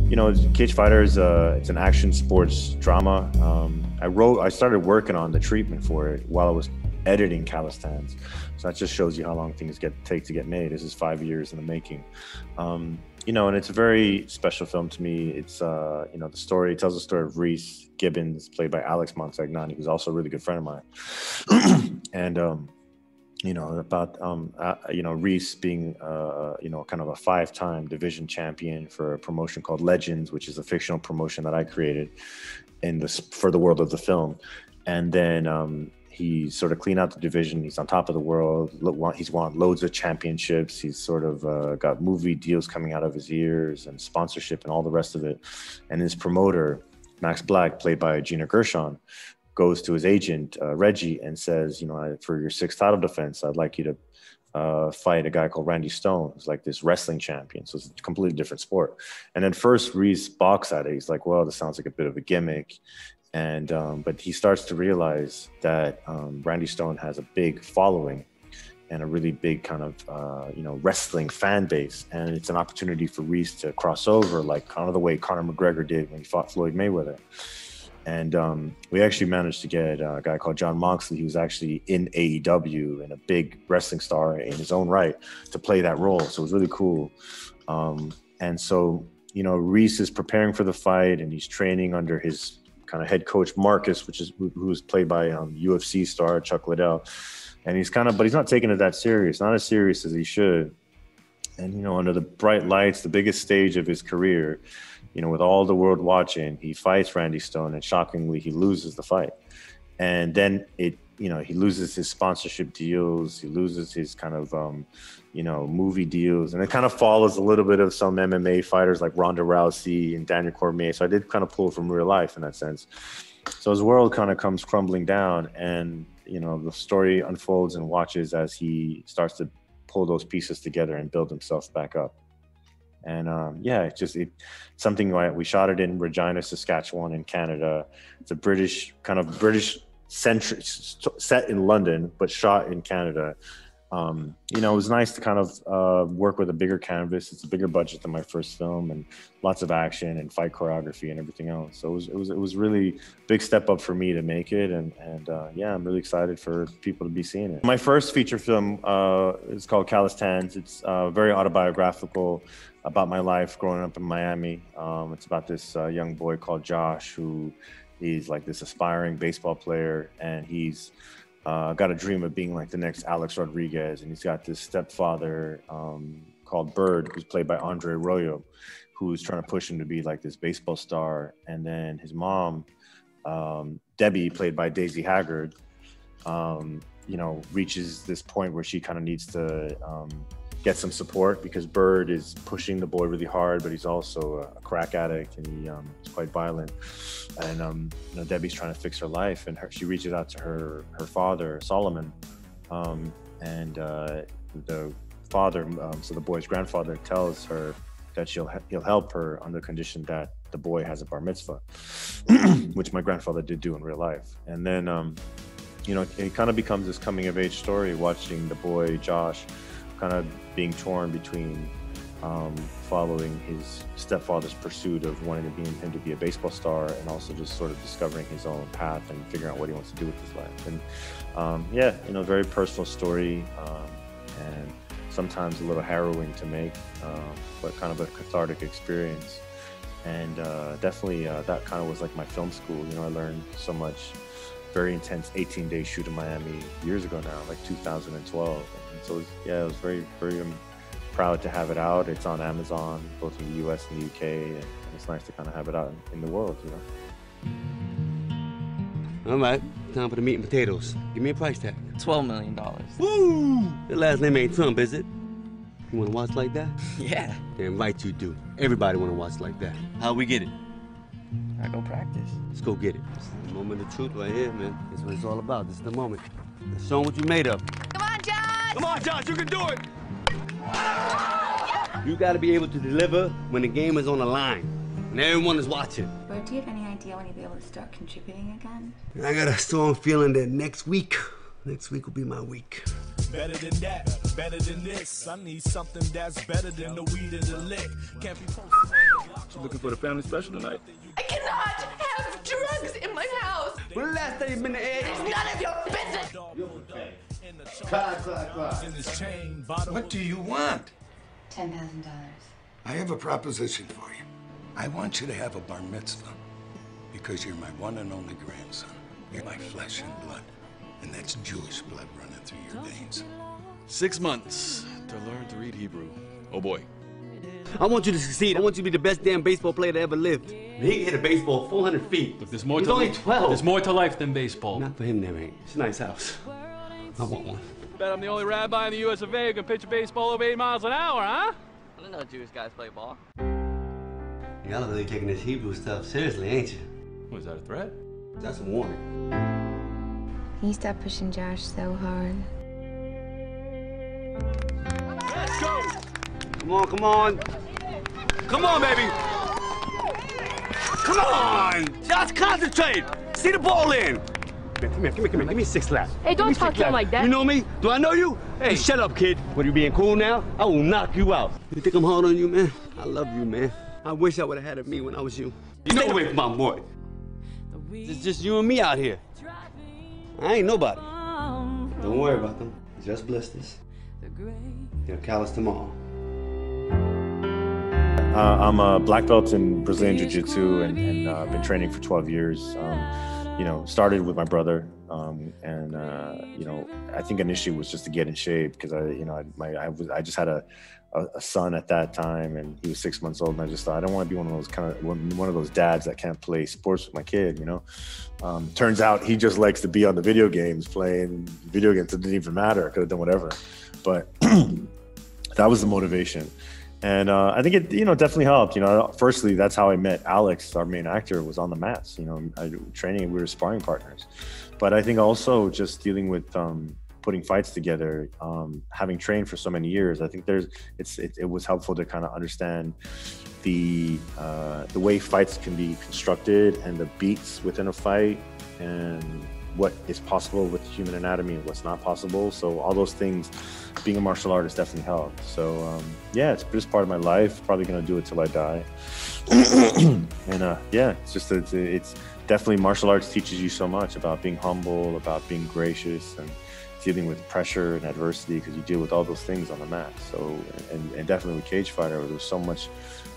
You know, Cage Fighter is it's an action sports drama. I started working on the treatment for it while I was editing Calisthans. So that just shows you how long things take to get made. This is 5 years in the making. You know, and it's a very special film to me. It's, you know, it tells the story of Reese Gibbons, played by Alex Montagnani, who's also a really good friend of mine. And, you know, about, you know, Reese being, you know, kind of a 5-time division champion for a promotion called Legends, which is a fictional promotion that I created for the world of the film. And then he sort of cleaned out the division. He's on top of the world. He's won loads of championships. He's sort of got movie deals coming out of his ears and sponsorship and all the rest of it. And his promoter, Max Black, played by Gina Gershon, goes to his agent, Reggie, and says, you know, for your 6th title defense, I'd like you to fight a guy called Randy Stone, who's like this wrestling champion. So it's a completely different sport. And then first Reese balks at it. He's like, well, this sounds like a bit of a gimmick. And but he starts to realize that Randy Stone has a big following and a really big kind of, you know, wrestling fan base. And it's an opportunity for Reese to cross over, like kind of the way Conor McGregor did when he fought Floyd Mayweather. And we actually managed to get a guy called John Moxley, who's actually in AEW and a big wrestling star in his own right, to play that role. So it was really cool. And so, you know, Reese is preparing for the fight, and he's training under his kind of head coach, Marcus, who's played by UFC star Chuck Liddell. And but he's not taking it that serious, not as serious as he should. And, you know, under the bright lights, the biggest stage of his career, you know, with all the world watching, he fights Randy Stone, and shockingly, he loses the fight. And then you know, he loses his sponsorship deals, he loses his kind of, you know, movie deals, and it kind of follows a little bit of some MMA fighters like Ronda Rousey and Daniel Cormier. So I did kind of pull from real life in that sense. So his world kind of comes crumbling down, and, you know, the story unfolds and watches as he starts to pull those pieces together and build himself back up. And yeah, it's something we shot it in Regina, Saskatchewan in Canada. It's a British centric set in London, but shot in Canada. You know, it was nice to kind of work with a bigger canvas. It's a bigger budget than my first film, and lots of action and fight choreography and everything else. So it was really a big step up for me to make it. And yeah, I'm really excited for people to be seeing it. My first feature film is called Calisthans. It's very autobiographical about my life growing up in Miami. It's about this young boy called Josh, who is like this aspiring baseball player, and he's got a dream of being like the next Alex Rodriguez. And he's got this stepfather called Bird, who's played by Andre Arroyo, who's trying to push him to be like this baseball star. And then his mom, Debbie, played by Daisy Haggard, you know, reaches this point where she kind of needs to get some support, because Bird is pushing the boy really hard, but he's also a crack addict, and he's quite violent. And you know, Debbie's trying to fix her life, and she reaches out to her father, Solomon, and the father, so the boy's grandfather, tells her that he'll help her on the condition that the boy has a bar mitzvah, which my grandfather did do in real life. And then you know, it kind of becomes this coming of age story, watching the boy Josh kind of being torn between following his stepfather's pursuit of wanting him to be a baseball star, and also just sort of discovering his own path and figuring out what he wants to do with his life. And yeah, you know, very personal story, and sometimes a little harrowing to make, but kind of a cathartic experience. And definitely that kind of was like my film school. You know, I learned so much. Very intense 18-day shoot in Miami years ago now, like 2012. And so it was very, very proud to have it out. It's on Amazon, both in the US and the UK, and it's nice to kind of have it out in the world, you know? All right, time for the meat and potatoes. Give me a price tag. $12 million. Woo! Your last name ain't Trump, is it? You wanna watch like that? Yeah. Damn right you do. Everybody wanna watch like that. How we get it? I go practice. Let's go get it. This is the moment of truth right here, man. This is what it's all about. This is the moment. Let's show them what you made of. Come on, Josh! Come on, Josh, you can do it! You gotta be able to deliver when the game is on the line, and everyone is watching. Bert, do you have any idea when you'll be able to start contributing again? I got a strong feeling that next week will be my week. better than that, better than this. I need something that's better than the weed and the lick. Can't be posted on the block. You looking for the family special tonight? I cannot have drugs in my house. When the last time you been to Ed? It's none of your business. What do you want? $10,000. I have a proposition for you. I want you to have a bar mitzvah because you're my one and only grandson. You're my flesh and blood, and that's Jewish blood running through your veins. 6 months to learn to read Hebrew. Oh boy. I want you to succeed. I want you to be the best damn baseball player that ever lived. He can hit a baseball 400 feet. Look, there's more He's to only 12. There's more to life than baseball. Not for him, there ain't. It's a nice house. I want one. Bet I'm the only rabbi in the U.S. of A who can pitch a baseball over 8 miles an hour, huh? I didn't know Jewish guys play ball. Y'all are really taking this Hebrew stuff seriously, ain't you? Was that a threat? That's a warning. Can you stop pushing Josh so hard? Let's go! Come on, come on. Come on, baby. Come on! Just concentrate. See the ball in. Come here. Give me 6 laps. Hey, don't talk to him like that. You know me? Do I know you? Hey, shut up, kid. What, are you being cool now? I will knock you out. You think I'm hard on you, man? I love you, man. I wish I would have had it me when I was you. Stay away from my boy. It's just you and me out here. I ain't nobody. Don't worry about them. Just blisters. They'll callous tomorrow. I'm a black belt in Brazilian Jiu-Jitsu and been training for 12 years. You know, started with my brother, you know, I think initially was just to get in shape because I just had a son at that time, and he was 6 months old, and I just thought I don't want to be one of those dads that can't play sports with my kid, you know. Turns out he just likes to be on the video games, playing video games. It didn't even matter. I could have done whatever, but that was the motivation. And I think it, you know, definitely helped. You know, firstly, that's how I met Alex, our main actor, was on the mats. You know, training, we were sparring partners. But I think also just dealing with putting fights together, having trained for so many years, I think it was helpful to kind of understand the way fights can be constructed and the beats within a fight and what is possible with human anatomy and what's not possible. So all those things, being a martial artist definitely helped. So yeah, it's just part of my life. Probably gonna do it till I die. And yeah, it's definitely, martial arts teaches you so much about being humble, about being gracious, and dealing with pressure and adversity, because you deal with all those things on the mat. So and definitely with Cage Fighter, there was so much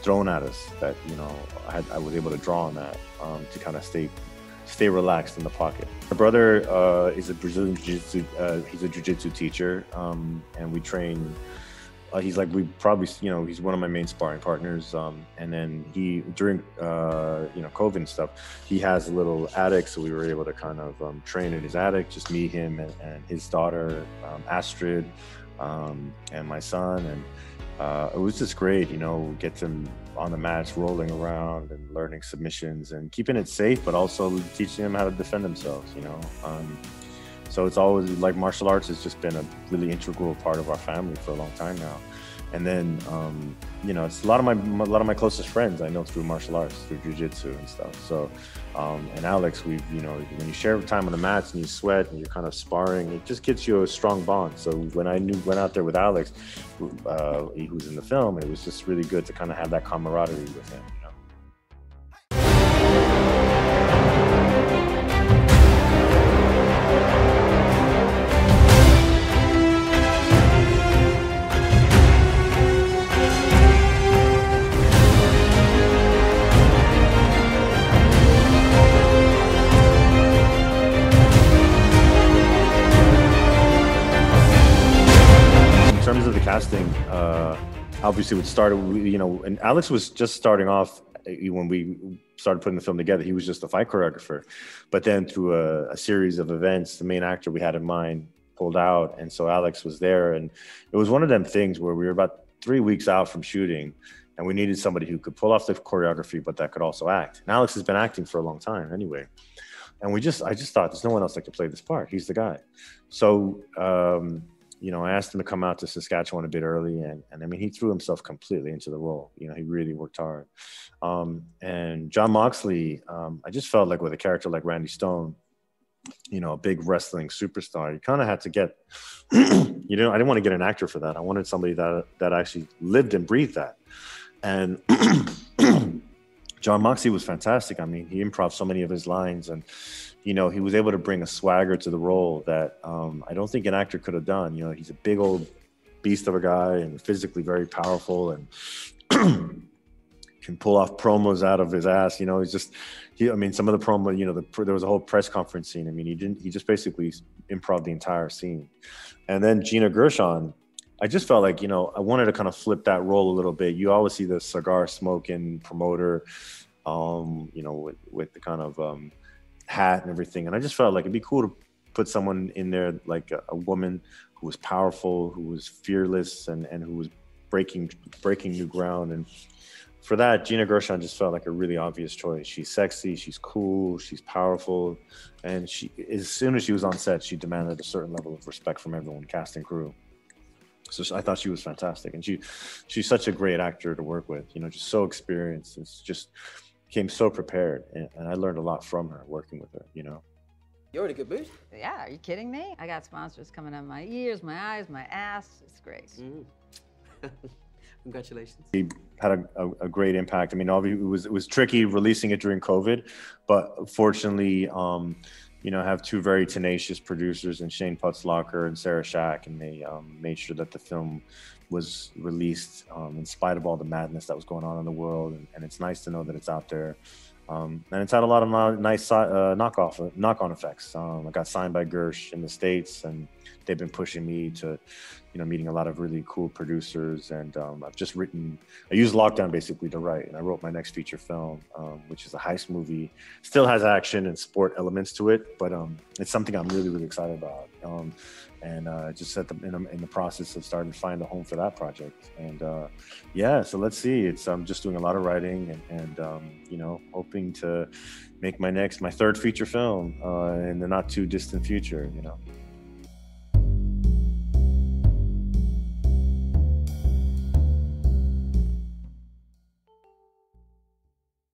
thrown at us that, you know, I was able to draw on that to kind of stay relaxed in the pocket. My brother is a Brazilian Jiu-Jitsu, he's a Jiu-Jitsu teacher, and we train, he's like, we probably, you know, he's one of my main sparring partners, and then he, during, you know, COVID and stuff, he has a little attic, so we were able to kind of train in his attic, just me, him, and his daughter, Astrid, and my son, and it was just great, you know, get them on the mats, rolling around and learning submissions and keeping it safe, but also teaching them how to defend themselves, you know. So it's always like martial arts has just been a really integral part of our family for a long time now. And then, you know, it's a lot of my closest friends I know through martial arts, through jiu-jitsu and stuff. So, and Alex, you know, when you share time on the mats and you sweat and you're kind of sparring, it just gets you a strong bond. So when I went out there with Alex, who's in the film, it was just really good to kind of have that camaraderie with him. In terms of the casting, obviously it started, you know, and Alex was just starting off when we started putting the film together. He was just a fight choreographer, but then through a series of events, the main actor we had in mind pulled out, and so Alex was there, and it was one of them things where we were about 3 weeks out from shooting, and we needed somebody who could pull off the choreography, but that could also act. And Alex has been acting for a long time anyway, and I just thought there's no one else that could play this part. He's the guy. So you know, I asked him to come out to Saskatchewan a bit early, and I mean, he threw himself completely into the role. You know, he really worked hard. And John Moxley, I just felt like with a character like Randy Stone, a big wrestling superstar. You kind of had to get, I didn't want to get an actor for that. I wanted somebody that actually lived and breathed that. And John Moxley was fantastic. I mean, he improv so many of his lines, and he was able to bring a swagger to the role that I don't think an actor could have done. He's a big old beast of a guy and physically very powerful, and can pull off promos out of his ass. Some of the promo, there was a whole press conference scene. I mean, he just basically improv the entire scene. And then Gina Gershon, I just felt like, I wanted to kind of flip that role a little bit. You always see the cigar smoking promoter, with the kind of hat and everything. And I just felt like it'd be cool to put someone in there, like a woman who was powerful, who was fearless, and who was breaking new ground. And for that, Gina Gershon just felt like a really obvious choice. She's sexy, she's cool, she's powerful, and as soon as she was on set, she demanded a certain level of respect from everyone, cast and crew. So I thought she was fantastic, and she's such a great actor to work with. Just so experienced, and just came so prepared, and I learned a lot from her working with her. You're in a good mood. Yeah, are you kidding me? I got sponsors coming out of my ears, my eyes, my ass. It's great. Congratulations. He had a great impact. I mean, obviously it was tricky releasing it during COVID, but fortunately, have two very tenacious producers in Shane Putzlocker and Sarah Shack, and they made sure that the film was released in spite of all the madness that was going on in the world. And it's nice to know that it's out there. And it's had a lot of nice knock-on effects. I got signed by Gersh in the States, and they've been pushing me to, meeting a lot of really cool producers. And I used lockdown basically to write, and I wrote my next feature film, which is a heist movie. Still has action and sport elements to it, but it's something I'm really, really excited about. Just in the process of starting to find a home for that project. And so let's see. I'm just doing a lot of writing and hoping to make my third feature film in the not too distant future.